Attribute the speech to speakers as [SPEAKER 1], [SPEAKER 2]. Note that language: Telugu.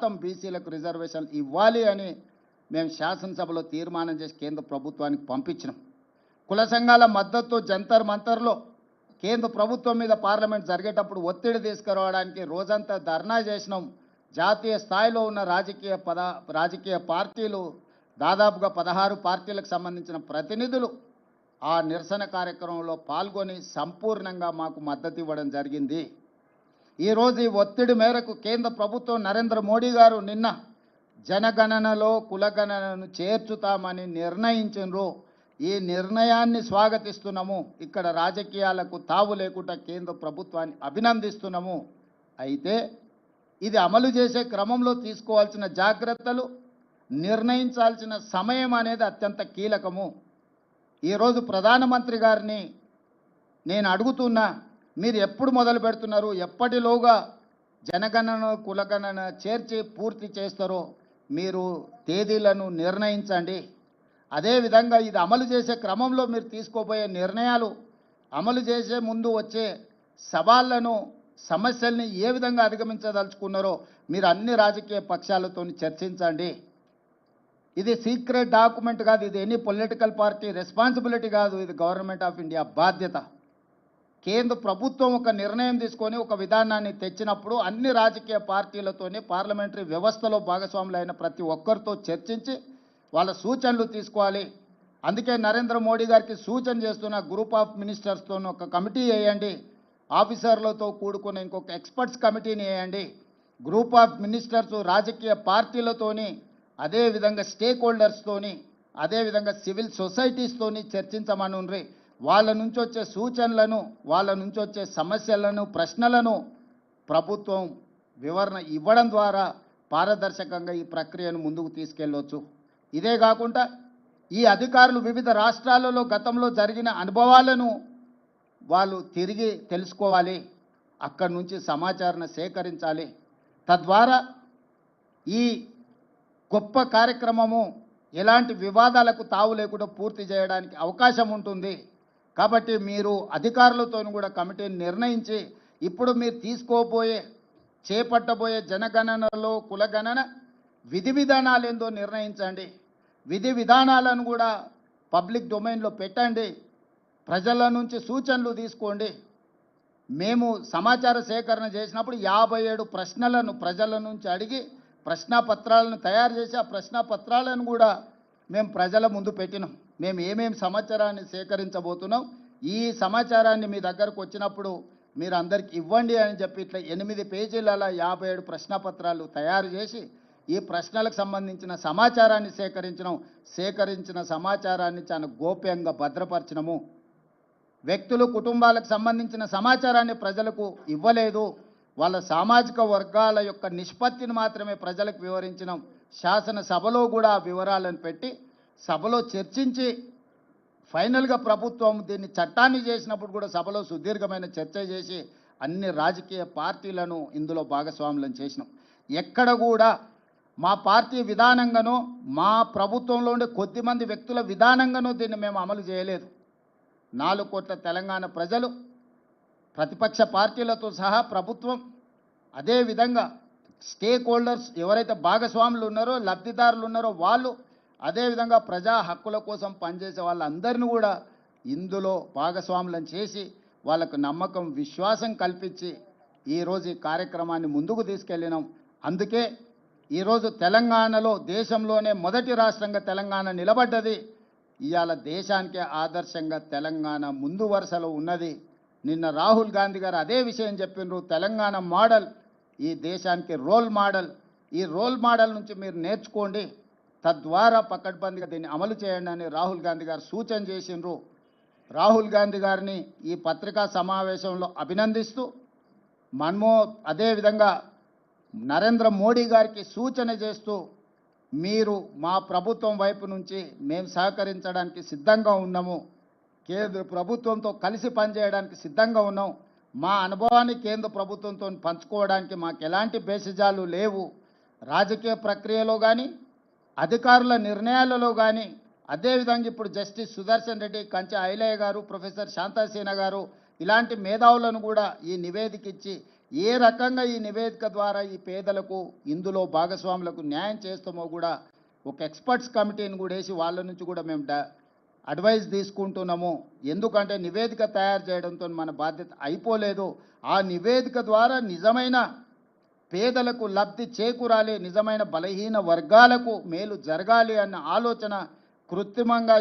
[SPEAKER 1] శాతం బీసీలకు రిజర్వేషన్ ఇవ్వాలి అని మేము శాసనసభలో తీర్మానం చేసి కేంద్ర ప్రభుత్వానికి పంపించినాం. కుల సంఘాల మద్దతు జంతర్ మంతర్లో కేంద్ర ప్రభుత్వం మీద పార్లమెంట్ జరిగేటప్పుడు ఒత్తిడి తీసుకురావడానికి రోజంతా ధర్నా చేసినాం. జాతీయ స్థాయిలో ఉన్న రాజకీయ పార్టీలు దాదాపుగా 16 పార్టీలకు సంబంధించిన ప్రతినిధులు ఆ నిరసన కార్యక్రమంలో పాల్గొని సంపూర్ణంగా మాకు మద్దతు ఇవ్వడం జరిగింది. ఈరోజు ఈ ఒత్తిడి మేరకు కేంద్ర ప్రభుత్వం నరేంద్ర మోడీ గారు నిన్న జనగణనలో కులగణనను చేర్చుతామని నిర్ణయించారు. ఈ నిర్ణయాన్ని స్వాగతిస్తున్నాము. ఇక్కడ రాజకీయాలకు తావు లేకుండా కేంద్ర ప్రభుత్వాన్ని అభినందిస్తున్నాము. అయితే ఇది అమలు చేసే క్రమంలో తీసుకోవాల్సిన జాగ్రత్తలు, నిర్ణయించాల్సిన సమయం అనేది అత్యంత కీలకము. ఈరోజు ప్రధానమంత్రి గారిని నేను అడుగుతున్నా, మీరు ఎప్పుడు మొదలు పెడుతున్నారు, ఎప్పటిలోగా జనగణన కులగణన చేర్చి పూర్తి చేస్తారో మీరు తేదీలను నిర్ణయించండి. అదేవిధంగా ఇది అమలు చేసే క్రమంలో మీరు తీసుకోబోయే నిర్ణయాలు, అమలు చేసే ముందు వచ్చే సవాళ్లను, సమస్యల్ని ఏ విధంగా అధిగమించదలుచుకున్నారో మీరు అన్ని రాజకీయ పక్షాలతో చర్చించండి. ఇది సీక్రెట్ డాక్యుమెంట్ కాదు, ఇది ఎనీ పొలిటికల్ పార్టీ రెస్పాన్సిబిలిటీ కాదు, ఇది గవర్నమెంట్ ఆఫ్ ఇండియా బాధ్యత. కేంద్ర ప్రభుత్వం ఒక నిర్ణయం తీసుకొని ఒక విధానాన్ని తెచ్చినప్పుడు అన్ని రాజకీయ పార్టీలతోనే పార్లమెంటరీ వ్యవస్థలో భాగస్వాములైన ప్రతి ఒక్కరితో చర్చించి వాళ్ళ సూచనలు తీసుకోవాలి. అందుకే నరేంద్ర మోడీ గారికి సూచన చేస్తున్న గ్రూప్ ఆఫ్ మినిస్టర్స్తో ఒక కమిటీ వేయండి, ఆఫీసర్లతో కూడుకున్న ఇంకొక ఎక్స్పర్ట్స్ కమిటీని వేయండి. గ్రూప్ ఆఫ్ మినిస్టర్స్ రాజకీయ పార్టీలతోని, అదేవిధంగా స్టేక్ హోల్డర్స్తోని, అదేవిధంగా సివిల్ సొసైటీస్తోని చర్చించమనుండ్రి. వాళ్ళ నుంచి వచ్చే సూచనలను, వాళ్ళ నుంచి వచ్చే సమస్యలను, ప్రశ్నలను ప్రభుత్వం వివరణ ఇవ్వడం ద్వారా పారదర్శకంగా ఈ ప్రక్రియను ముందుకు తీసుకెళ్ళవచ్చు. ఇదే కాకుండా ఈ అధికారులు వివిధ రాష్ట్రాలలో గతంలో జరిగిన అనుభవాలను వాళ్ళు తిరిగి తెలుసుకోవాలి, అక్కడి నుంచి సమాచారాన్ని సేకరించాలి. తద్వారా ఈ గొప్ప కార్యక్రమము ఎలాంటి వివాదాలకు తావు లేకుండా పూర్తి చేయడానికి అవకాశం ఉంటుంది. కాబట్టి మీరు అధికారులతో కూడా కమిటీని నిర్ణయించి ఇప్పుడు మీరు చేపట్టబోయే జనగణనలో కులగణన విధి విధానాలు ఏందో నిర్ణయించండి. విధి విధానాలను కూడా పబ్లిక్ డొమైన్లో పెట్టండి. ప్రజల నుంచి సూచనలు తీసుకోండి. మేము సమాచార సేకరణ చేసినప్పుడు 57 ప్రశ్నలను ప్రజల నుంచి అడిగి ప్రశ్నాపత్రాలను తయారు చేసి ఆ ప్రశ్నాపత్రాలను కూడా మేము ప్రజల ముందు పెట్టినాం. మేము ఏమేమి సమాచారాన్ని సేకరించబోతున్నాం, ఈ సమాచారాన్ని మీ దగ్గరకు వచ్చినప్పుడు మీరు అందరికీ ఇవ్వండి అని చెప్పి ఇట్లా 8 పేజీల 57 ప్రశ్నాపత్రాలు తయారు చేసి ఈ ప్రశ్నలకు సంబంధించిన సమాచారాన్ని సేకరించిన సమాచారాన్ని చాలా గోప్యంగా భద్రపరచడము. వ్యక్తులు, కుటుంబాలకు సంబంధించిన సమాచారాన్ని ప్రజలకు ఇవ్వలేదు. వాళ్ళ సామాజిక వర్గాల యొక్క నిష్పత్తిని మాత్రమే ప్రజలకు వివరించినాం. శాసనసభలో కూడా వివరాలను పెట్టి సభలో చర్చించి ఫైనల్గా ప్రభుత్వం దీన్ని చట్టాన్ని చేసినప్పుడు కూడా సభలో సుదీర్ఘమైన చర్చ చేసి అన్ని రాజకీయ పార్టీలను ఇందులో భాగస్వాములను చేసినాం. ఎక్కడ కూడా మా పార్టీ విధానంగానో మా ప్రభుత్వంలో ఉండే కొద్దిమంది వ్యక్తుల విధానంగానో దీన్ని మేము అమలు చేయలేదు. 4 కోట్ల తెలంగాణ ప్రజలు, ప్రతిపక్ష పార్టీలతో సహా ప్రభుత్వం, అదేవిధంగా స్టేక్ హోల్డర్స్ ఎవరైతే భాగస్వాములు ఉన్నారో, లబ్ధిదారులు ఉన్నారో వాళ్ళు, అదేవిధంగా ప్రజా హక్కుల కోసం పనిచేసే వాళ్ళందరినీ కూడా ఇందులో భాగస్వాములను చేసి వాళ్ళకు నమ్మకం, విశ్వాసం కల్పించి ఈరోజు ఈ కార్యక్రమాన్ని ముందుకు తీసుకెళ్ళినాం. అందుకే ఈరోజు తెలంగాణలో దేశంలోనే మొదటి రాష్ట్రంగా తెలంగాణ నిలబడ్డది. ఇవాళ దేశానికే ఆదర్శంగా తెలంగాణ ముందు వరుసలో ఉన్నది. నిన్న రాహుల్ గాంధీ గారు అదే విషయం చెప్పినారు. తెలంగాణ మోడల్ ఈ దేశానికి రోల్ మోడల్. ఈ రోల్ మోడల్ నుంచి మీరు నేర్చుకోండి, తద్వారా పకడ్బందీగా దీన్ని అమలు చేయండి అని రాహుల్ గాంధీ గారు సూచన చేసినారు. రాహుల్ గాంధీ గారిని ఈ పత్రికా సమావేశంలో అభినందిస్తూ అదేవిధంగా నరేంద్ర మోడీ గారికి సూచన చేస్తూ మీరు మా ప్రభుత్వం వైపు నుంచి మేము సహకరించడానికి సిద్ధంగా ఉన్నాము, కేంద్ర ప్రభుత్వంతో కలిసి పనిచేయడానికి సిద్ధంగా ఉన్నాం. మా అనుభవాన్ని కేంద్ర ప్రభుత్వంతో పంచుకోవడానికి మాకు ఎలాంటి భేషజాలు లేవు. రాజకీయ ప్రక్రియలో కానీ, అధికారుల నిర్ణయాలలో కానీ, అదేవిధంగా ఇప్పుడు జస్టిస్ సుదర్శన్ రెడ్డి, కంచె ఐలయ్య గారు, ప్రొఫెసర్ శాంతాసేన గారు ఇలాంటి మేధావులను కూడా ఈ నివేదిక ఇచ్చి ఏ రకంగా ఈ నివేదిక ద్వారా ఈ పేదలకు ఇందులో భాగస్వాములకు న్యాయం చేస్తామో కూడా ఒక ఎక్స్పర్ట్స్ కమిటీని కూడా వేసి వాళ్ళ నుంచి కూడా మేము అడ్వైస్ తీసుకుంటున్నాము. ఎందుకంటే నివేదిక తయారు చేయడంతో మన బాధ్యత అయిపోలేదు. ఆ నివేదిక ద్వారా నిజమైన పేదలకు లబ్ధి చేకూరాలి, నిజమైన బలహీన వర్గాలకు మేలు జరగాలి అన్న ఆలోచన కృత్రిమంగా